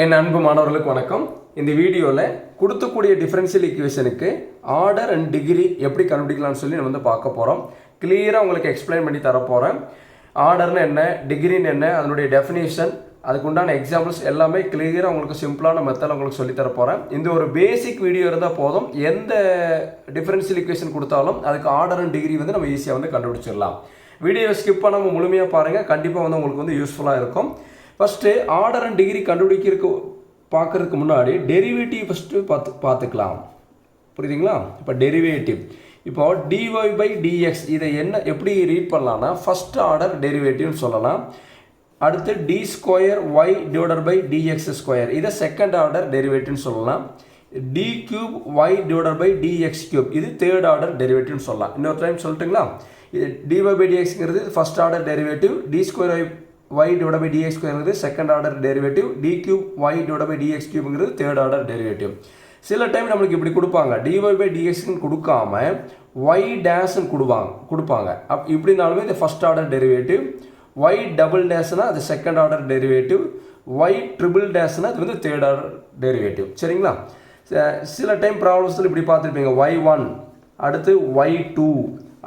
என் அன்பு மாணவர்களுக்கு வணக்கம். இந்த வீடியோவில் கொடுத்தக்கூடிய டிஃபரன்ஷியல் ஈக்குவேஷனுக்கு ஆர்டர் அண்ட் டிகிரி எப்படி கண்டுபிடிக்கலாம்னு சொல்லி நம்ம வந்து பார்க்க போகிறோம். கிளியராக உங்களுக்கு எக்ஸ்பிளைன் பண்ணி தரப்போகிறேன். ஆர்டர்னு என்ன, டிகிரின்னு என்ன, அதனுடைய டெஃபினேஷன், அதுக்கு உண்டான எக்ஸாம்பிள்ஸ் எல்லாமே கிளியராக உங்களுக்கு சிம்பிளான மெத்தடில் உங்களுக்கு சொல்லி தரப்போகிறேன். இந்த ஒரு பேசிக் வீடியோ இருந்தால் போதும். எந்த டிஃபரன்ஷியல் ஈக்குவேஷன் கொடுத்தாலும் அதுக்கு ஆர்டர் அண்ட் டிகிரி வந்து நம்ம ஈஸியாக வந்து கண்டுபிடிச்சிடலாம். வீடியோவை ஸ்கிப் பண்ணாமல் முழுமையாக பாருங்கள். கண்டிப்பாக வந்து உங்களுக்கு வந்து யூஸ்ஃபுல்லாக இருக்கும். ஃபஸ்ட்டு ஆர்டர் அண்ட் டிகிரி பார்க்கறதுக்கு முன்னாடி டெரிவேட்டிவ் ஃபஸ்ட்டு பார்த்துக்கலாம். புரியுதுங்களா? இப்போ டெரிவேட்டிவ், இப்போ டிஒய் பை டிஎக்ஸ் இதை எப்படி ரீட் பண்ணலாம்னா ஃபஸ்ட் ஆர்டர் டெரிவேட்டிவ்னு சொல்லலாம். அடுத்து d square y divided by dx square இதை செகண்ட் ஆர்டர் டெரிவேட்டிவ்னு சொல்லலாம். D cube y divided by dx cube இது தேர்ட் ஆர்டர் டெரிவேட்டிவ்னு சொல்லலாம். இன்னொரு டைம் சொல்லட்டுங்களா? இது டிஒய் பை டிஎக்ஸ்ங்கிறது first order derivative, d square y divided by dx square second order derivative, d cube y divided by dx cubeங்கிறது third order derivative. சில time நம்மளுக்கு இப்படி கொடுப்பாங்க, dy by dxன்னு கொடுக்காம y டேஷ்ன்னு கொடுப்பாங்க. இப்படினாலுமே இது first order derivative, y double டேஷ்னா அது second order derivative, y triple டேஷ்னா அது வந்து தேர்ட் ஆர்டர் டெரிவேட்டிவ். சரிங்களா? சில டைம் ப்ராப்ளம்ஸில் இப்படி பார்த்துருப்பீங்க, y1 அடுத்து y2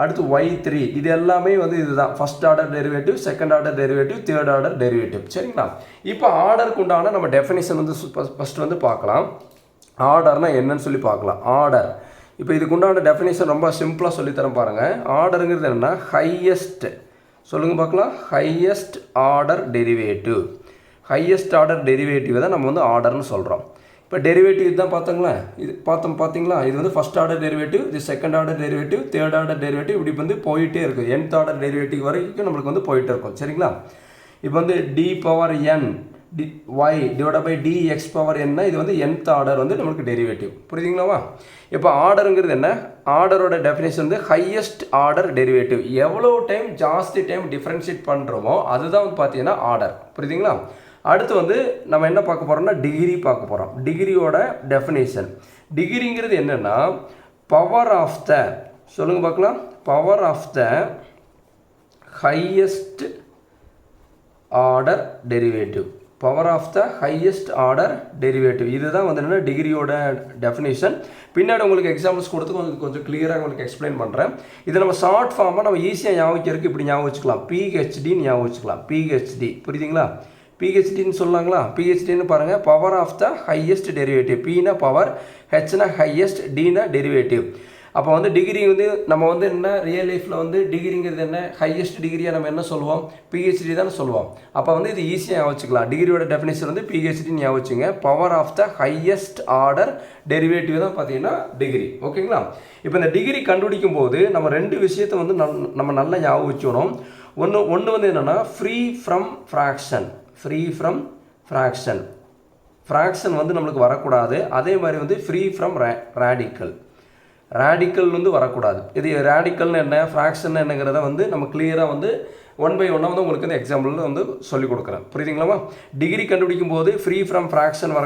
அடுத்து y3 இது எல்லாமே வந்து இதுதான் first order derivative, second order derivative, third order derivative. சரிங்களா? இப்போ ஆர்டருக்கு உண்டான நம்ம டெஃபினிஷன் வந்து ஃபஸ்ட் வந்து பார்க்கலாம். ஆர்டர்னா என்னன்னு சொல்லி பார்க்கலாம். ஆர்டர், இப்போ இதுக்கு உண்டான டெஃபினிஷன் ரொம்ப சிம்பிளாக சொல்லித்தரேன் பாருங்கள். ஆர்டருங்கிறது என்னென்னா ஹையஸ்ட், சொல்லுங்கள் பார்க்கலாம், highest order derivative. Highest order derivative தான் நம்ம வந்து ஆர்டர்னு சொல்கிறோம். இப்போ டெரிவேட்டிவ் தான் பார்த்தீங்களா? இது பார்த்தீங்களா? இது வந்து ஃபஸ்ட் ஆர்டர் டெரிவேட்டிவ், இது second order derivative, third order derivative, இப்படி வந்து போயிட்டே இருக்குது. nth ஆர்டர் டெரிவேட்டிவ் வரைக்கும் நம்மளுக்கு வந்து போயிட்டே இருக்கும். சரிங்களா? இப்போ வந்து d power n y divide by d x power என்ன, இது வந்து nth ஆர்டர் வந்து நம்மளுக்கு டெரிவேட்டிவ். புரியுதுங்களாவா? இப்போ ஆர்டருங்கிறது என்ன? ஆர்டரோட டெஃபினேஷன் வந்து ஹையஸ்ட் ஆர்டர் டெரிவேட்டிவ். எவ்வளோ டைம் ஜாஸ்தி டைம் டிஃப்ரென்ஷியேட் பண்ணுறோமோ அதுதான் வந்து பார்த்தீங்கன்னா ஆர்டர். புரியுதுங்களா? அடுத்து வந்து நம்ம என்ன பார்க்க போகிறோம்னா டிகிரி பார்க்க போகிறோம். டிகிரியோட டெஃபினேஷன், டிகிரிங்கிறது என்னென்னா பவர் ஆஃப் த, சொல்லுங்கள் பார்க்கலாம், power of the highest order derivative. Power of the highest order derivative இதுதான் வந்து என்னென்னா டிகிரியோட டெஃபினேஷன். பின்னாடி உங்களுக்கு எக்ஸாம்பிள்ஸ் கொடுத்து கொஞ்சம் கிளியராக உங்களுக்கு எக்ஸ்பிளைன் பண்ணுறேன். இதை நம்ம ஷார்ட் ஃபார்மாக நம்ம ஈஸியாக ஞாபகம் வைக்கிறதுக்கு இப்படி ஞாபகம் வச்சுக்கலாம், பிஹெச்டின்னு ஞாபகம் வச்சுக்கலாம். பிஹெச்டி புரியுதுங்களா? பிஹெச்டின்னு சொல்லாங்களா? பிஹெச்டின்னு பாருங்கள், power of the highest derivative. பினா பவர், ஹெச்னா ஹையஸ்ட், டினா டெரிவேட்டிவ். அப்போ வந்து டிகிரி வந்து நம்ம வந்து என்ன ரியல் லைஃப்பில் வந்து டிகிரிங்கிறது என்ன, ஹையஸ்ட் டிகிரியாக நம்ம என்ன சொல்லுவோம், பிஹெச்டி தானே சொல்லுவோம். அப்போ வந்து இது ஈஸியாக வச்சுக்கலாம். டிகிரியோட டெஃபினேஷன் வந்து பிஹெச்டின்னு ஞாபகம் வச்சுங்க. Power of the highest order derivative தான் பார்த்தீங்கன்னா டிகிரி. ஓகேங்களா? இப்போ இந்த டிகிரி கண்டுபிடிக்கும் போது நம்ம ரெண்டு விஷயத்தை வந்து நம்ம நல்லா ஞாபகம் வச்சுக்கணும். ஒன்று வந்து என்னென்னா free from fraction. Free from fraction, fraction வந்து நம்மளுக்கு வரக்கூடாது. அதே மாதிரி வந்து ஃப்ரீ ஃப்ரம் ரேடிக்கல், ரேடிக்கல் வந்து வரக்கூடாது. இது ரேடிக்கல்னு என்ன, ஃப்ராக்ஷன் என்னங்கிறத வந்து நம்ம கிளியராக வந்து ஒன் பை ஒன்னாக வந்து உங்களுக்கு வந்து எக்ஸாம்பிள் வந்து சொல்லிக் கொடுக்குறேன். புரியுதுங்களாமா? டிகிரி கண்டுபிடிக்கும் போது ஃப்ரீ ஃப்ரம் ஃப்ராக்ஷன்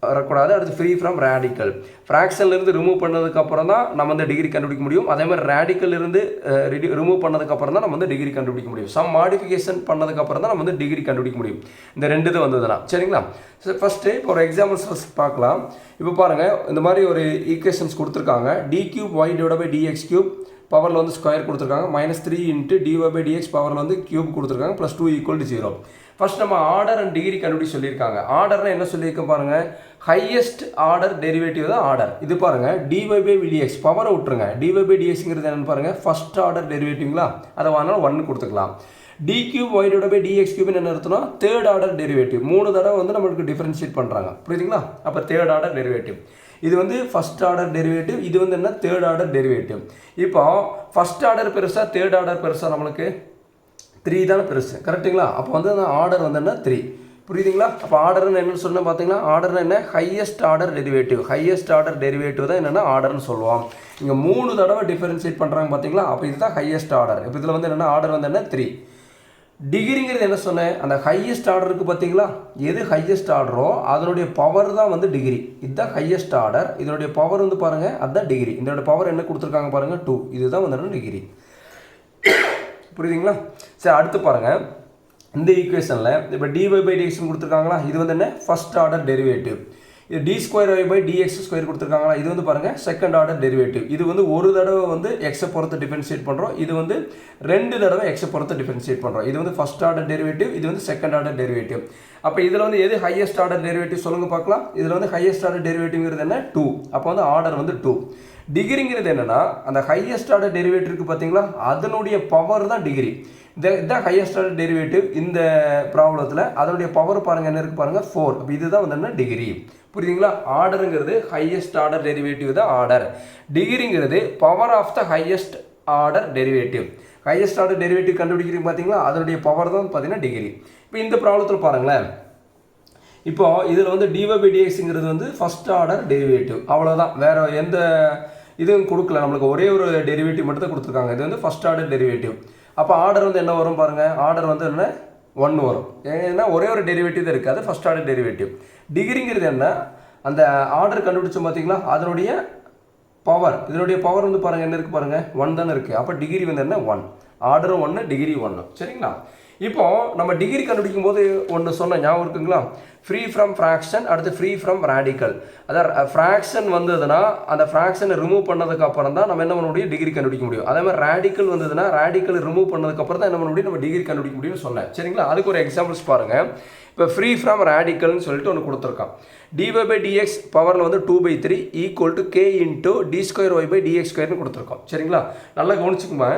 வரக்கூடாது. அடுத்து ஃப்ரீ ஃப்ரம் ரேடிக்கல், ஃப்ராக்ஷன்லேருந்து ரிமூவ் பண்ணதுக்கப்புறம் தான் நம்ம வந்து டிகிரி கண்டுபிடிக்க முடியும். அதே மாதிரி ரேடிக்கல்லேருந்து ரிமூவ் பண்ணதுக்கப்புறம் தான் நம்ம வந்து டிகிரி கண்டுபிடிக்க முடியும். சம் மாடிஃபிகேஷன் பண்ணதுக்கப்புறம் தான் நம்ம வந்து டிகிரி கண்டுபிடிக்க முடியும். இந்த ரெண்டு இது வந்ததுன்னா. சரிங்களா? ஸோ ஃபஸ்ட்டு இப்போ ஒரு எக்ஸாம்பிள்ஸ் ஃபஸ்ட் பார்க்கலாம். இப்போ பாருங்கள், இந்த மாதிரி ஒரு ஈக்குவேஷன்ஸ் கொடுத்துருக்காங்க. D cube y divide by dx cube பவரில் வந்து ஸ்கொயர் கொடுத்துருக்காங்க. -3 இன்ட்டு டிஒய் பை டிஎக்ஸ் பவரில் வந்து கியூப் கொடுத்துருக்காங்க. +2 = 0. ஃபர்ஸ்ட் நம்ம ஆர்டர் அண்ட் டிகிரி கண்டுபிடி சொல்லியிருக்காங்க. ஆர்டர்னா என்ன சொல்லியிருக்கேன் பாருங்கள், ஹையஸ்ட் ஆர்டர் டெரிவேட்டிவ் தான் ஆர்டர். இது பாருங்கள், டிஒய் பை டிஎக்ஸ் பவரை விட்டுருங்க. டிஒய் பை டிஎக்ஸ்ங்கிறது என்னென்னு பாருங்கள், ஃபஸ்ட் ஆர்டர் டெரிவேட்டிவ்ங்களா, அதை வாங்கினாலும் 1 கொடுத்துக்கலாம். D cube y divide by dx கியூப்னு என்ன அர்த்தம்னா தேர்ட் ஆர்டர் டெரிவேட்டிவ். 3 தடவை வந்து நம்மளுக்கு டிஃபரன்ஷியேட் பண்ணுறாங்க. புரியுதுங்களா? அப்போ தேர்ட் ஆர்டர் டெரிவேட்டிவ். இது வந்து ஃபஸ்ட் ஆர்டர் டெரிவேட்டிவ், இது வந்து என்ன தேர்ட் ஆர்டர் டெரிவேட்டிவ். இப்போ ஃபஸ்ட் ஆர்டர் பெருசா தேர்ட் ஆர்டர் பெருசா, நம்மளுக்கு 3 தானே பெருசு. கரெக்டுங்களா? அப்போ வந்து அந்த ஆர்டர் வந்து என்ன 3. புரியுதுங்களா? அப்போ ஆர்டர்னு என்னென்னு சொன்னால் பார்த்தீங்கன்னா, ஆர்டர்னு என்ன highest order derivative. Highest order derivative தான் என்னென்னா ஆர்டர்னு சொல்லுவோம். இங்கே 3 தடவை டிஃபரன்ஷியேட் பண்ணுறாங்க பார்த்தீங்களா? அப்போ இதுதான் ஹையஸ்ட் ஆர்டர். இப்போ இதில் வந்து என்னென்னா ஆர்டர் வந்து என்ன 3. டிகிரிங்கிறது என்ன சொன்னேன், அந்த ஹையஸ்ட் ஆர்டர் இருக்குது பார்த்தீங்களா, எது ஹையஸ்ட் ஆர்டரோ அதனுடைய பவர் தான் வந்து டிகிரி. இதுதான் ஹையஸ்ட் ஆர்டர், இதனுடைய பவர் வந்து பாருங்கள் அதுதான் டிகிரி. இதனுடைய பவர் என்ன கொடுத்துருக்காங்க பாருங்கள் 2. இதுதான் வந்து டிகிரி. புரியுதுங்களா? சரி, அடுத்து பாருங்கள், இந்த ஈக்குவேஷனில் இப்போ dy/dx கொடுத்துருக்காங்களா, இது வந்து என்ன ஃபர்ஸ்ட் ஆர்டர் டெரிவேட்டிவ். இது d²y/dx² கொடுத்துருக்காங்களா, இது வந்து பாருங்கள் செகண்ட் ஆர்டர் டெரிவேட்டிவ். இது வந்து ஒரு தடவை வந்து எக்ஸை பொறுத்து டிஃபரன்ஷியேட் பண்ணுறோம், இது வந்து 2 தடவை எக்ஸை பொறுத்து டிஃபரன்ஷியேட் பண்ணுறோம். இது வந்து ஃபர்ஸ்ட் ஆர்டர் டெரிவேட்டிவ், இது வந்து செகண்ட் ஆர்டர் டெரிவேட்டிவ். அப்போ இதில் வந்து எது ஹையஸ்ட் ஆர்டர் டெரிவேட்டிவ் சொல்லுங்கள் பார்க்கலாம். இதில் வந்து ஹையஸ்ட் ஆர்டர் டெரிவேட்டிவ்ங்கிறது என்ன 2, அப்போ வந்து ஆர்டர் வந்து 2. டிகிரிங்கிறது என்னென்னா அந்த ஹையஸ்ட் ஆர்டர் டெரிவேட்டிவ் இருக்குது பார்த்தீங்களா, அதனுடைய பவர் தான் டிகிரி. இதுதான் ஹையஸ்ட் ஆர்டர் டெரிவேட்டிவ் இந்த ப்ராப்ளத்தில். அதனுடைய பவர் பாருங்கள் என்ன இருக்குது பாருங்கள் 4. அப்போ இதுதான் வந்து என்ன டிகிரி. புரியுதுங்களா? ஆர்டருங்கிறது ஹையஸ்ட் ஆர்டர் டெரிவேட்டிவ் தான் ஆர்டர். டிகிரிங்கிறது power of the highest order derivative. Highest order derivative கண்டுபிடிக்கிறீங்க பார்த்தீங்களா, அதனுடைய பவர் தான் பார்த்தீங்கன்னா டிகிரி. இப்போ இந்த ப்ராப்ளத்தில் பாருங்களேன், இப்போ இதில் வந்து dy/dxங்கிறது வந்து ஃபர்ஸ்ட் ஆர்டர் டெரிவேட்டிவ், அவ்வளோதான். வேறு எந்த இதுவும் கொடுக்கல, நம்மளுக்கு ஒரே ஒரு டெரிவேட்டிவ் மட்டும் தான் கொடுத்துருக்காங்க. இது வந்து ஃபர்ஸ்ட் ஆர்டர் டெரிவேட்டிவ். அப்போ ஆர்டர் வந்து என்ன வரும் பாருங்கள், ஆர்டர் வந்து என்ன 1 வரும். ஏன்னா ஒரே ஒரு டெரிவேட்டிவ் தான் இருக்குது, அது ஃபர்ஸ்ட் ஆர்டர் டெரிவேட்டிவ். டிகிரிங்கிறது என்ன, அந்த ஆர்டர் கண்டுபிடிச்சோம் பார்த்தீங்களா, அதனுடைய பவர், இதனுடைய பவர் வந்து பாருங்கள் என்ன இருக்குது பாருங்கள் 1 தானே இருக்குது. அப்போ டிகிரி வந்து என்ன 1, ஆர்டரும் 1, டிகிரி 1. சரிங்களா? இப்போ நம்ம டிகிரி கண்டுபிடிக்கும் போது ஒன்று சொன்ன ஞாபகம் இருக்குங்களா, ஃப்ரீ ஃப்ரம் ஃப்ராக்ஷன், அடுத்து ஃப்ரீ ஃப்ரம் ரேடிக்கல். அதாவது ஃப்ராக்ஷன் வந்ததுன்னா அந்த ஃப்ராக்ஷனை ரிமூவ் பண்ணதுக்கு அப்புறம் தான் நம்ம என்ன பண்ண முடியும், டிகிரி கண்டுபிடிக்க முடியும். அதே மாதிரி ரேடிக்கல் வந்ததுன்னா ரேடிக்கல் ரிமூவ் பண்ணதுக்கப்புறம் தான் என்ன பண்ண முடியும், நம்ம டிகிரி கண்டுபிடிக்க முடியும்னு சொன்னேன். சரிங்களா? அதுக்கு ஒரு எக்ஸாம்பிள்ஸ் பாருங்கள். இப்போ ஃப்ரீ ஃப்ரம் ரேடிக்கல்னு சொல்லிட்டு ஒன்று கொடுத்துருக்கான். dy/dx பவரில் வந்து 2/3 equal to k into d²y/dx² கொடுத்துருக்கோம். சரிங்களா? நல்லா கவனிச்சுக்குமா,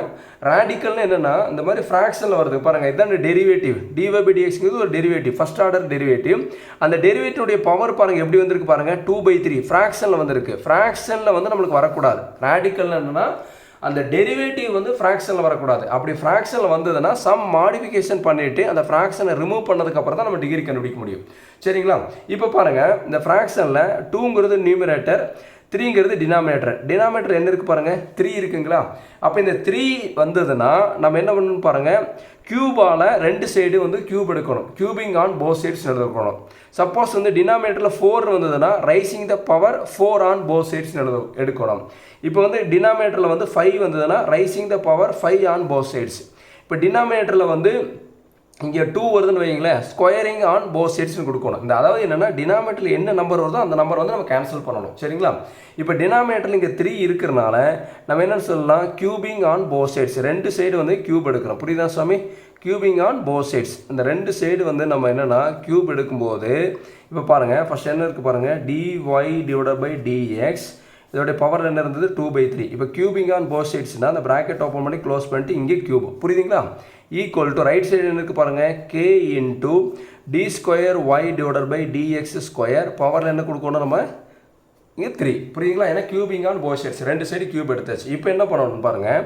ரேடிக்கல்னு என்னென்னா இந்த மாதிரி ஃப்ராக்ஷனில் வருது பாருங்கள், இதுதான் டெரிவேட்டிவ். dy/dxங்கிறது ஒரு டெரிவேட்டிவ், ஃபர்ஸ்ட் ஆர்டர் டெரிவேட்டிவ். அந்த டெரிவேட்டிவுடைய பவர் பாருங்கள் எப்படி வந்திருக்கு பாருங்கள், 2/3 ஃப்ராக்ஷனில் வந்திருக்கு. ஃப்ராக்ஷனில் வந்து நம்மளுக்கு வரக்கூடாது. ரேடிக்கல் என்னென்னா அந்த டெரிவேட்டிவ் வந்து ஃப்ராக்ஷனில் வரக்கூடாது. அப்படி ஃப்ராக்ஷனில் வந்ததுன்னா சம் மாடிஃபிகேஷன் பண்ணிவிட்டு அந்த ஃப்ராக்ஷனை ரிமூவ் பண்ணதுக்கப்புறம் தான் நம்ம டிகிரி கண்டுபிடிக்க முடியும். சரிங்களா? இப்போ பாருங்கள், இந்த ஃப்ராக்ஷனில் 2ங்கிறது நியூமரேட்டர், 3ங்கிறது டினாமினேட்டர். டினாமினேட்டர் என்ன இருக்குது பாருங்கள் 3 இருக்குங்களா. அப்போ இந்த 3 வந்ததுன்னா நம்ம என்ன பண்ணணும் பாருங்கள், கியூபால் 2 சைடு வந்து கியூப் எடுக்கணும். கியூபிங் ஆன் போத் சைட்ஸ் எடுக்கணும். சப்போஸ் வந்து டினாமினேட்டரில் 4 வந்ததுன்னா raising the power 4 on both sides எடுக்கணும். இப்போ வந்து டினாமினேட்டரில் வந்து 5 வந்ததுன்னா raising the power 5 on both sides. இப்போ டினாமினேட்டரில் வந்து இங்கே 2 வருதுன்னு வைங்களேன், ஸ்கொயரிங் ஆன் போத் சைட்ஸ்னு கொடுக்கணும். இந்த அதாவது என்னென்னா டினாமினேட்டரில் என்ன நம்பர் வருதோ அந்த நம்பர் வந்து நம்ம கேன்சல் பண்ணணும். சரிங்களா? இப்போ டினாமினேட்டரில் இங்கே 3 இருக்கிறனால நம்ம என்னென்னு சொல்லலாம், cubing on both sides. 2 side வந்து கியூப் எடுக்கிறோம். புரியுதா சாமி? Cubing on both sides. இந்த 2 சைடு வந்து நம்ம என்னென்னா கியூப் எடுக்கும்போது இப்போ பாருங்கள், ஃபர்ஸ்ட் என்ன இருக்குது பாருங்கள், dy/dx. இதோடைய பவர் என்ன இருந்தது 2/3. இப்போ கியூபிங் ஆன் போத் சைட்ஸ்னால் அந்த ப்ராக்கெட் ஓப்பன் பண்ணி க்ளோஸ் பண்ணிட்டு இங்கே கியூப். புரியுதுங்களா? ஈக்குவல் டு ரைட் சைடு என்ன இருக்குது பாருங்கள், k இன்ட்டு d²y/dx². பவரில் என்ன கொடுக்கணும் நம்ம இங்கே 3. புரியுதுங்களா? ஏன்னா cubing on both sides 2 side cube எடுத்தாச்சு. இப்போ என்ன பண்ணணும் பாருங்கள்,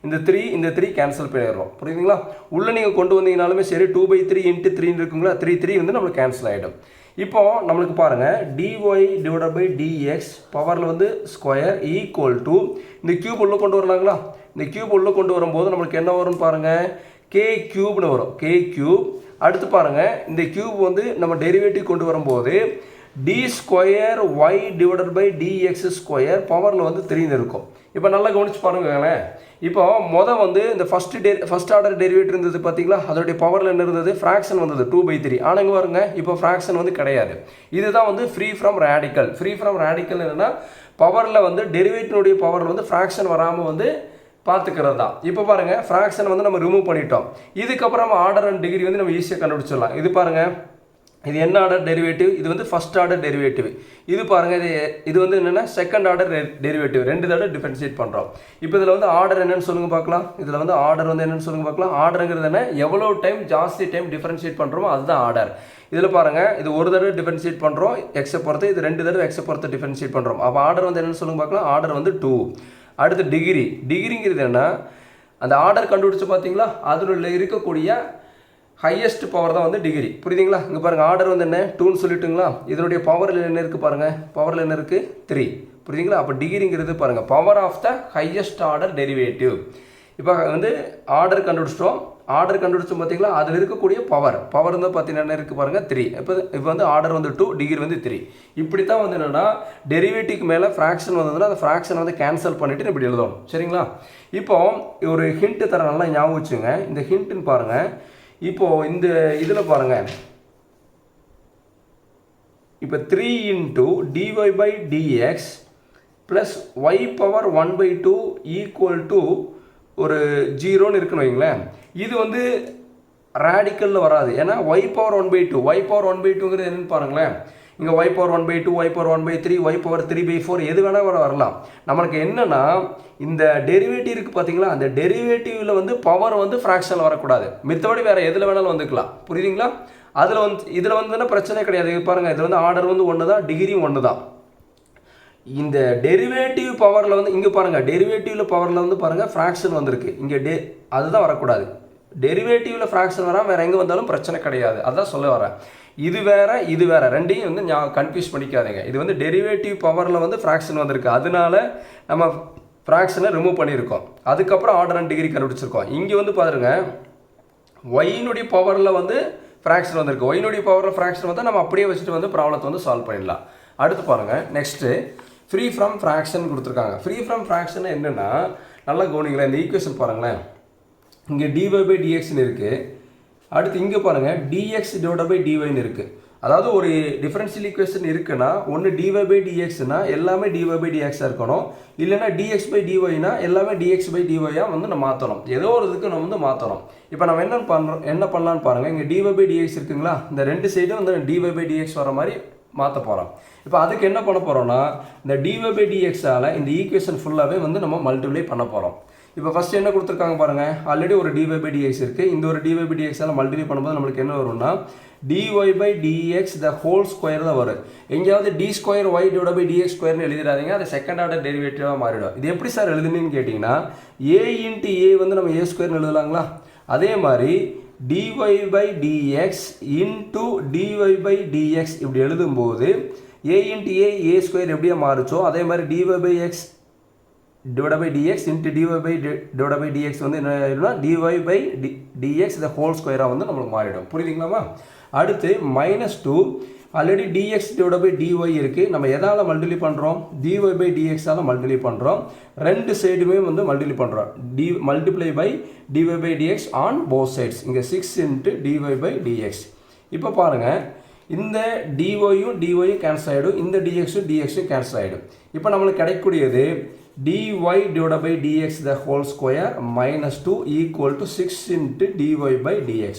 இந்த 3 கேன்சல் பண்ணிடுறோம். புரியுதுங்களா? உள்ளே நீங்கள் கொண்டு வந்தீங்கனாலுமே சரி 2/3 இன்ட்டு 3 இருக்குங்களா, 3 வந்து நம்மளுக்கு கேன்சல் ஆகிடும். இப்போ நம்மளுக்கு பாருங்கள் dy/dx பவரில் வந்து ஸ்கொயர் ஈக்குவல் டு இந்த கியூப் உள்ளே கொண்டு வரலாங்களா. இந்த கியூப் உள்ளே கொண்டு வரும்போது நம்மளுக்கு என்ன வரும்னு பாருங்கள், k கியூப்னு வரும். k cube. அடுத்து பாருங்கள், இந்த கியூப் வந்து நம்ம டெரிவேட்டிவ் கொண்டு வரும்போது d²y/dx² பவரில் வந்து 3 இருக்கும். இப்போ நல்லா கவனிச்சு பாருங்களேன். இப்போ வந்து இந்த ஃபர்ஸ்ட் ஆர்டர் டெரிவேட்டிவ் இருந்தது பார்த்தீங்களா, அதோடைய பவரில் என்ன இருந்தது, ஃப்ராக்ஷன் வந்தது 2/3. ஆனால் இங்கே வருங்க, இப்போ ஃப்ராக்ஷன் வந்து கிடையாது. இதுதான் வந்து free from radical. Free from radical என்னென்னா பவரில் வந்து டெரிவேட்டினுடைய பவரில் வந்து ஃப்ராக்ஷன் வராமல் வந்து பார்த்துக்கிறது தான். இப்போ பாருங்கள், ஃப்ராக்ஷன் வந்து நம்ம ரிமூவ் பண்ணிட்டோம். இதுக்கப்புறம் ஆர்டர் அண்ட் டிகிரி வந்து நம்ம ஈஸியாக கண்டுபிடிச்சிடலாம். இது பாருங்கள், இது என்ன ஆர்டர் டெரிவேட்டிவ், இது வந்து ஃபர்ஸ்ட் ஆர்டர் டெரிவேட்டிவ். இது பாருங்கள், இது வந்து என்னென்னா செகண்ட் ஆர்டர் டெரிவேட்டிவ். 2 தடவை டிஃபரன்ஷியேட் பண்ணுறோம். இப்போ இதில் வந்து ஆர்டர் என்னன்னு சொல்லுங்கள் பார்க்கலாம். இதில் வந்து ஆர்டர் வந்து என்னன்னு சொல்லுங்கள் பார்க்கலாம். ஆர்டருங்கிறது என்ன, எவ்வளோ டைம் ஜாஸ்தி டைம் டிஃபரன்ஷியேட் பண்ணுறோமோ அதுதான் ஆர்டர். இதில் பாருங்கள், இது ஒரு தடவை டிஃபரன்ஷியேட் பண்ணுறோம் எக்ஸை பொறுத்து, இது 2 தடவை எக்ஸை பொறுத்து டிஃபரன்ஷியேட் பண்ணுறோம். அப்போ ஆர்டர் வந்து என்னன்னு சொல்லுங்கள் பார்க்கலாம். ஆர்டர் வந்து 2. அடுத்து டிகிரி. டிகிரிங்கிறது என்ன, அந்த ஆர்டர் கண்டுபிடிச்சு பார்த்தீங்களா, அதில் இருக்கக்கூடிய ஹையஸ்ட் பவர் தான் வந்து டிகிரி. புரியுதுங்களா? இங்கே பாருங்கள், ஆர்டர் வந்து என்ன 2ன்னு சொல்லிட்டுங்களா, இதனுடைய பவரில் என்ன இருக்குது பாருங்கள், பவரில் என்ன இருக்குது 3. புரியுதுங்களா? அப்போ டிகிரிங்கிறது பாருங்கள் power of the highest order derivative. இப்போ வந்து ஆர்டர் கண்டுபிடிச்சிட்டோம். ஆர்டர் கண்டுபிடிச்சோம் பார்த்தீங்களா, அதில் இருக்கக்கூடிய பவர் வந்து பார்த்தீங்கன்னா என்ன இருக்குது பாருங்கள் 3. இப்போ வந்து ஆர்டர் வந்து 2, டிகிரி வந்து 3. இப்படி தான் வந்து என்னென்னா டெரிவேட்டிவ்க்கு மேலே ஃப்ராக்ஷன் வந்ததுன்னா அந்த ஃப்ராக்ஷன் வந்து கேன்சல் பண்ணிவிட்டு இப்படி எழுதணும். சரிங்களா? இப்போ ஒரு ஹிண்ட்டு தர நல்லா ஞாபகம் வச்சுங்க. இந்த ஹிண்ட்டுன்னு பாருங்கள், இப்போது இந்த இதில் பாருங்கள், இப்போ 3 into dy by dx plus y power 1/2 equal to ஒரு 0ன்னு இருக்குன்னு வைங்களேன். இது வந்து ரேடிக்கலில் வராது, ஏன்னா ஒய் பவர் 1/2, ஒய் பவர் 1/2ங்கிறது என்னென்னு பாருங்களேன். இங்கே y power 1/2, y power 1/3, y power 3/4 எது வேணால் வரலாம். நம்மளுக்கு என்னென்னா இந்த டெரிவேட்டிவ் இருக்குது பார்த்தீங்களா, அந்த டெரிவேட்டிவில் வந்து பவர் வந்து ஃப்ராக்ஷனில் வரக்கூடாது, மித்தபடி வேறு எதில் வேணாலும் வந்துக்கலாம். புரியுதுங்களா? அதில் வந்து இதில் வந்துன்னா பிரச்சனை கிடையாது. பாருங்கள், இதில் வந்து ஆர்டர் வந்து ஒன்று தான், டிகிரியும் ஒன்று தான். இந்த டெரிவேட்டிவ் பவரில் வந்து இங்கே பாருங்கள், டெரிவேட்டிவில் பவரில் வந்து பாருங்கள் ஃப்ராக்ஷன் வந்திருக்கு இங்கே, அதுதான் வரக்கூடாது. டெரிவேட்டிவில் ஃப்ராக்ஷன் வரால் வேறு எங்கே வந்தாலும் பிரச்சனை கிடையாது, அதான் சொல்ல வரேன். இது வேறு இது வேறு, ரெண்டையும் வந்து கன்ஃபியூஸ் பண்ணிக்காதீங்க. இது வந்து டெரிவேட்டிவ் பவரில் வந்து ஃப்ராக்ஷன் வந்திருக்கு, அதனால நம்ம ஃப்ராக்ஷனை ரிமூவ் பண்ணியிருக்கோம். அதுக்கப்புறம் ஆர்டர் அண்ட் டிகிரி கண்டுபிடிச்சிருக்கோம். இங்கே வந்து பாருங்க, ஒயினுடைய பவரில் வந்து ஃப்ராக்ஷன் வந்திருக்கு. ஒயினுடைய பவரில் ஃப்ராக்ஷன் வந்து நம்ம அப்படியே வச்சுட்டு வந்து ப்ராப்ளத்தை வந்து சால்வ் பண்ணிடலாம். அடுத்து பாருங்கள், நெக்ஸ்ட்டு ஃப்ரீ ஃப்ரம் ஃப்ராக்ஷன் கொடுத்துருக்காங்க. ஃப்ரீ ஃப்ரம் ஃப்ராக்ஷன் என்னென்னா, நல்லா கவனிங்களேன், இந்த ஈக்குவேஷன் பாருங்களேன். இங்கே dy by dxன்னு இருக்குது. அடுத்து இங்கே பாருங்கள், dx divided by dyன்னு இருக்குது. அதாவது ஒரு டிஃபரன்ஷியல் ஈக்குவேஷன் இருக்குன்னா, ஒன்று dy by dxனா எல்லாமே dy by dx இருக்கணும், இல்லைனா dx by dyனா எல்லாமே dx by dyயாக வந்து நம்ம மாற்றணும். ஏதோ ஒரு இதுக்கு நம்ம வந்து மாற்றணும். இப்போ நம்ம என்ன பண்ணலான்னு பாருங்கள். இங்கே dy by dx இருக்குங்களா, இந்த ரெண்டு சைடும் வந்து dy by dx வர மாதிரி மாற்ற போகிறோம். இப்போ அதுக்கு என்ன பண்ண போகிறோம்னா, இந்த dy by dxஆல் இந்த ஈக்குவேஷன் ஃபுல்லாகவே வந்து நம்ம மல்டிப்ளை பண்ண போகிறோம். இப்போ ஃபஸ்ட் என்ன கொடுத்துருக்காங்க பாருங்கள், ஆல்ரெடி ஒரு dy by dx இருக்குது. இந்த ஒரு dy by dxஆல் மல்டிப்ளை பண்ணும்போது நம்மளுக்கு என்ன வரும்னா, dy by dx the whole square தான் வரும். எங்கேயாவது d square y divided by dx squareன்னு எழுதிடாதீங்க, அது செகண்ட் ஆர்டர் டெரிவேட்டிவாக மாறிடும். இது எப்படி சார் எழுதுனீங்கன்னு கேட்டிங்கன்னா, a இன்ட்டு a வந்து நம்ம a ஸ்கொயர்னு எழுதலாங்களா, அதே மாதிரி dy by dx into dy by dx இப்படி எழுதும்போது a இன்ட்டு a ஸ்கொயர் எப்படியா மாறுச்சோ அதே மாதிரி dy by x divided by dx into dy by divided by dx வந்து என்ன ஆயிடும்னா dy by dx the whole square வந்து நம்மளுக்கு மாறிடும். புரியுதுங்களாமா? அடுத்து -2 already dx divided by dy இருக்குது, நம்ம எதால் மல்டிப்ளை பண்ணுறோம், dy by dx ஆல் மல்டிப்ளை பண்ணுறோம். ரெண்டு சைடுமே வந்து மல்டிப்ளை பண்ணுறோம், multiply by dy by dx on both sides. இங்கே 6 into dy by dx. இப்போ பாருங்கள், இந்த dyயும் dyயும் கேன்சல் ஆகிடும், இந்த dxயும் கேன்சல் ஆகிடும். இப்போ நம்மளுக்கு கிடைக்கக்கூடியது dy divided by dx the whole square -2 equal to 6 into dy by dx.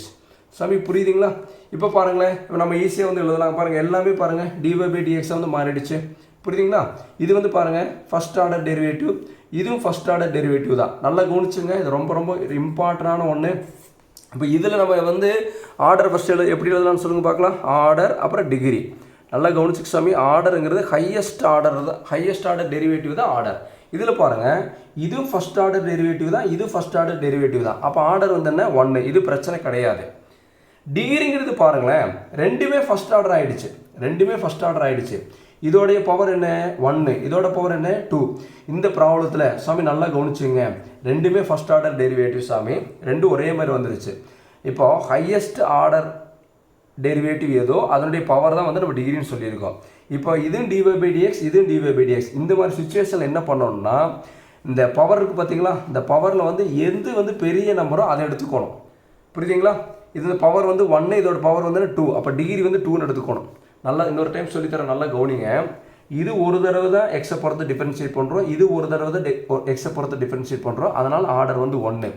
சாமி புரியுதுங்களா? இப்போ பாருங்களேன், இப்போ நம்ம ஈஸியாக வந்து எழுதலாம். பாருங்கள், எல்லாமே பாருங்கள் dy by dx வந்து மாறிடுச்சு. புரியுதுங்களா? இது வந்து பாருங்கள் ஃபஸ்ட் ஆர்டர் டெரிவேட்டிவ், இதுவும் ஃபஸ்ட் ஆர்டர் டெரிவேட்டிவ் தான். நல்லா கவனிச்சுங்க, இது ரொம்ப ரொம்ப இம்பார்ட்டண்டான ஒன்று. இப்போ இதில் நம்ம வந்து ஆர்டர் ஃபஸ்ட் எப்படி எழுதலாம்னு சொல்லுங்கள் பார்க்கலாம். ஆர்டர் அப்புறம் டிகிரி. நல்லா கவனிச்சுக்கு சாமி, ஆர்டருங்கிறது ஹையஸ்ட் ஆர்டர் தான், ஹையஸ்ட் ஆர்டர் டெரிவேட்டிவ் தான் ஆர்டர். இதில் பாருங்கள், இதுவும் ஃபஸ்ட் ஆர்டர் டெரிவேட்டிவ் தான், இது ஃபஸ்ட் ஆர்டர் டெரிவேட்டிவ் தான். அப்போ ஆர்டர் வந்து என்ன 1, இது பிரச்சனை கிடையாது. டிகிரிங்கிறது பாருங்களேன், ரெண்டுமே ஃபஸ்ட் ஆர்டர் ஆகிடுச்சு, ரெண்டுமே ஃபஸ்ட் ஆர்டர் ஆகிடுச்சு. இதோடைய பவர் என்ன 1, இதோட பவர் என்ன 2. இந்த ப்ராப்ளத்தில் சாமி நல்லா கவனிச்சுங்க, ரெண்டுமே ஃபஸ்ட் ஆர்டர் டெரிவேட்டிவ் சாமி, ரெண்டும் ஒரே மாதிரி வந்துருச்சு. இப்போ ஹையஸ்ட் ஆர்டர் டெரிவேட்டிவ் ஏதோ அதனுடைய பவர் தான் வந்து நம்ம டிகிரின்னு சொல்லியிருக்கோம். இப்போ இதுவும் dy by dx, இதுவும் dy by dx. இந்த மாதிரி சுச்சுவேஷனில் என்ன பண்ணணும்னா, இந்த பவர் இருக்குது பார்த்தீங்களா, இந்த பவரில் வந்து எது வந்து பெரிய நம்பரோ அதை எடுத்துக்கணும். புரியுதுங்களா? இது பவர் வந்து 1, இதோட பவர் வந்து 2, அப்போ டிகிரி வந்து 2ன்னு எடுத்துக்கணும். நல்லா இன்னொரு டைம் சொல்லித்தரேன், நல்லா கவனிங்க. இது ஒரு தடவை தான் எக்ஸை பொறுத்து டிஃபரன்ஷியேட் பண்ணுறோம், இது ஒரு தடவை தான் எக்ஸை பொறுத்து டிஃபரன்ஷியேட் பண்ணுறோம், அதனால் ஆர்டர் வந்து 1.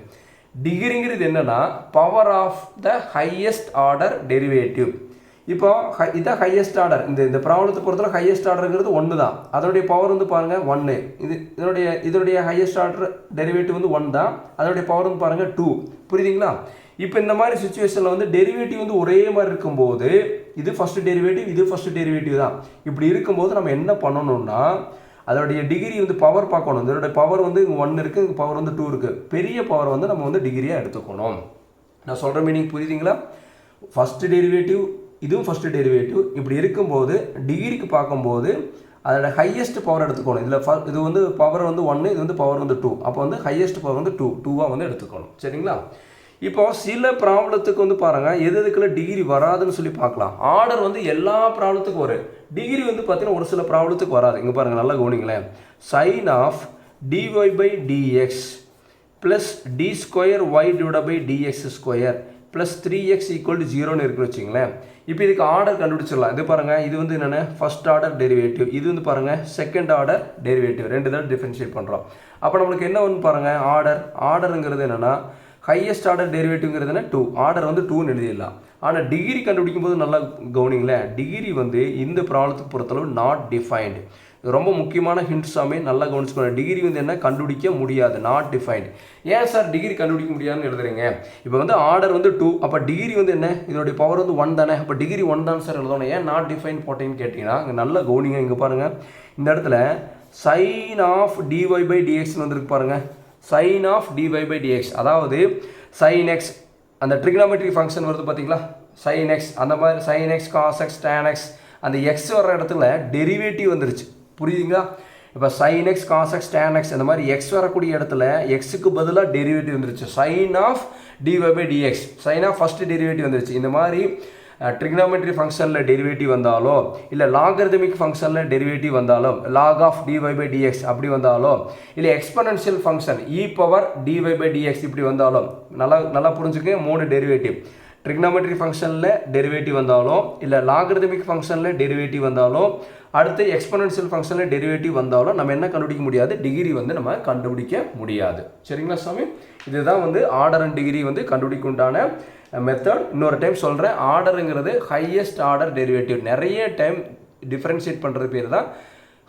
டிகிரிங்கிறது என்னென்னா power of the highest order derivative. இப்போ இதான் ஹையஸ்ட் ஆர்டர், இந்த ப்ராப்ளத்தை பொறுத்தவரை ஹையஸ்ட் ஆர்டருங்கிறது 1 தான், அதனுடைய பவர் வந்து பாருங்கள் 1. இதனுடைய ஹையஸ்ட் ஆர்டர் டெரிவேட்டிவ் வந்து 1 தான், அதனுடைய பவர் வந்து பாருங்கள் 2. புரியுதுங்களா? இப்போ இந்த மாதிரி சுச்சுவேஷனில் வந்து டெரிவேட்டிவ் வந்து ஒரே மாதிரி இருக்கும்போது இது ஃபஸ்ட்டு டெரிவேட்டிவ், இது ஃபஸ்ட்டு டெரிவேட்டிவ் தான். இப்படி இருக்கும்போது நம்ம என்ன பண்ணணும்னா, அதோடைய டிகிரி வந்து பவர் பார்க்கணும். இதோடைய பவர் வந்து இங்கே 1 இருக்குது, இங்கே பவர் வந்து 2 இருக்குது. பெரிய பவர் வந்து நம்ம வந்து டிகிரியாக எடுத்துக்கணும். நான் சொல்கிற மீனிங் புரியுதுங்களா? ஃபஸ்ட்டு டெரிவேட்டிவ், இதுவும் ஃபஸ்ட்டு டெரிவேட்டிவ். இப்படி இருக்கும்போது டிகிரிக்கு பார்க்கும்போது அதோட ஹையஸ்ட் பவர் எடுத்துக்கணும். இதில் இது வந்து பவர் வந்து 1, இது வந்து பவர் வந்து 2. அப்போ வந்து ஹையஸ்ட் பவர் வந்து 2ஆக வந்து எடுத்துக்கணும். சரிங்களா? இப்போ சில ப்ராப்ளத்துக்கு வந்து பாருங்கள், எதுக்குள்ள டிகிரி வராதுன்னு சொல்லி பார்க்கலாம். ஆர்டர் வந்து எல்லா ப்ராப்ளத்துக்கும் வரும், டிகிரி வந்து பார்த்தீங்கன்னா ஒரு சில ப்ராப்ளத்துக்கு வராது. இங்கே பாருங்கள், நல்லா கவனிங்களேன். Sine of dy by dx plus d square y divided by dx square plus 3x equal to 0ன்னு இருக்குன்னு வச்சுங்களேன். இப்போ இதுக்கு ஆர்டர் கண்டுபிடிச்சிடலாம். இது பாருங்கள், இது வந்து என்னென்ன ஃபர்ஸ்ட் ஆர்டர் டெரிவேட்டிவ், இது வந்து பாருங்கள் செகண்ட் ஆர்டர் டெரிவேட்டிவ், ரெண்டு தான் டிஃபரன்ஷியேட் பண்ணுறோம். அப்போ நம்மளுக்கு என்ன ஒன்று பாருங்கள், ஆர்டருங்கிறது என்னென்னா ஹையஸ்ட் ஆர்டர் டெரிவேட்டிவ்ங்கிறது என்ன 2, ஆர்டர் வந்து 2ன்னு எழுதிடலாம். ஆனால் டிகிரி கண்டுபிடிக்கும் போது நல்லா கவனிங்களேன், டிகிரி வந்து இந்த ப்ராப்ளத்துக்கு பொறுத்தளவு நாட் டிஃபைன்டு. ரொம்ப முக்கியமான ஹிண்ட்ஸாமே நல்லா கவனிச்சுக்கணும். டிகிரி வந்து என்ன கண்டுபிடிக்க முடியாது, நாட் டிஃபைன்டு. ஏன் சார் டிகிரி கண்டுபிடிக்க முடியாதுன்னு எழுதுறீங்க? இப்போ வந்து ஆர்டர் வந்து 2, அப்போ டிகிரி வந்து என்ன, இதோடைய பவர் வந்து 1 தானே, அப்போ டிகிரி 1 தான் சார் எழுதணும். ஏன் நாட் டிஃபைன் போட்டேன்னு கேட்டிங்கன்னா இங்கே நல்லா கவனிங்க. இங்கே பாருங்கள், இந்த இடத்துல sin ஆஃப் dy/dxன்னு வந்துருக்கு பாருங்கள். sin ஆஃப் dy/dx, அதாவது sin x, அந்த ட்ரிகனாமெட்ரிக் ஃபங்க்ஷன் வருது பார்த்தீங்களா, sin x, அந்த மாதிரி sin x cos x tan x, அந்த x வர்ற இடத்துல டெரிவேட்டிவ் வந்துருச்சு. புரியுதுங்களா? இப்போ sin x cos x tan x அந்த மாதிரி x வரக்கூடிய இடத்துல எக்ஸுக்கு பதிலாக டெரிவேட்டிவ் வந்துருச்சு. sin of dy/dx, sin of first derivative வந்துருச்சு. இந்த மாதிரி ட்ரிகனாமெட்ரி ஃபங்க்ஷனில் டெரிவேட்டிவ் வந்தாலோ இல்லை லாகரிதமிக் ஃபங்க்ஷனில் டெரிவேட்டிவ் வந்தாலும் log ஆஃப் dy/dx அப்படி வந்தாலோ இல்லை எக்ஸ்பனன்ஷியல் ஃபங்க்ஷன் e/dy/dx இப்படி வந்தாலும் நல்லா புரிஞ்சுக்க, 3 டெரிவேட்டிவ். ட்ரிகனாமெட்ரி ஃபங்க்ஷனில் டெரிவேட்டிவ் வந்தாலும் இல்லை லாகரிதமிக் ஃபங்க்ஷனில் டெரிவேட்டிவ் வந்தாலும் அடுத்து எக்ஸ்பனன்ஷியல் ஃபங்க்ஷனில் டெரிவேட்டிவ் வந்தாலும் நம்ம என்ன கண்டுபிடிக்க முடியாது, டிகிரி வந்து நம்ம கண்டுபிடிக்க முடியாது. சரிங்களா சாமி? இதுதான் வந்து ஆர்டர் அண்ட் டிகிரி வந்து கண்டுபிடிக்க உண்டான மெத்தட். இன்னொரு டைம் சொல்கிறேன், ஆர்டருங்கிறது ஹையஸ்ட் ஆர்டர் டெரிவேட்டிவ். நிறைய டைம் டிஃப்ரென்ஷியேட் பண்ணுறது பேர் தான்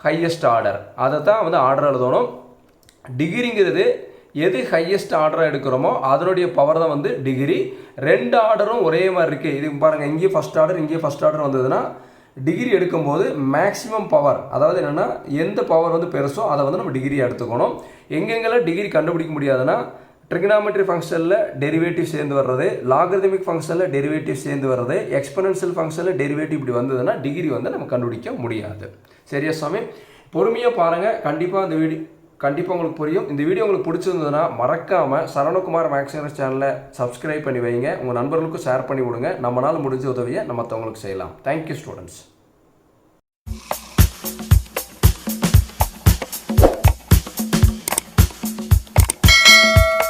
ஹையஸ்ட் ஆர்டர், அதை தான் வந்து ஆர்டர் எழுதணும். டிகிரிங்கிறது எது ஹையஸ்ட் ஆர்டராக எடுக்கிறோமோ அதனுடைய பவர் தான் வந்து டிகிரி. ரெண்டு ஆர்டரும் ஒரே மாதிரி இருக்குது. இது பாருங்கள், இங்கேயும் ஃபஸ்ட் ஆர்டர் இங்கேயும் ஃபஸ்ட் ஆர்டர் வந்ததுன்னா டிகிரி எடுக்கும்போது மேக்ஸிமம் பவர், அதாவது என்னென்னா எந்த பவர் வந்து பெருசோ அதை வந்து நம்ம டிகிரி எடுத்துக்கணும். எங்கெங்கெல்லாம் டிகிரி கண்டுபிடிக்க முடியாதுன்னா ட்ரிகனாமெட்ரி ஃபங்க்ஷனில் டெரிவேட்டிவ் சேர்ந்து வர்றது, லாகரிதமிக் ஃபங்க்ஷனில் டெரிவேட்டிவ் சேர்ந்து வர்றது, எக்ஸ்பனன்ஷியல் ஃபங்க்ஷனில் டெரிவேட்டிவ் இப்படி வந்ததுன்னா டிகிரி வந்து நம்ம கண்டுபிடிக்க முடியாது. சரியா சாமி? பொறுமையாக பாருங்கள், கண்டிப்பாக இந்த வீடியோ கண்டிப்பாக உங்களுக்கு புரியும். இந்த வீடியோ உங்களுக்கு பிடிச்சிருந்ததுன்னா மறக்காமல் சரவணகுமார் மேக்ஸ் சேனலை சப்ஸ்கிரைப் பண்ணி வைங்க, உங்கள் நண்பர்களுக்கும் ஷேர் பண்ணி விடுங்க. நம்மளால் முடிஞ்ச உதவியை நம்ம மற்றவங்களுக்கு செய்யலாம். Thank you students.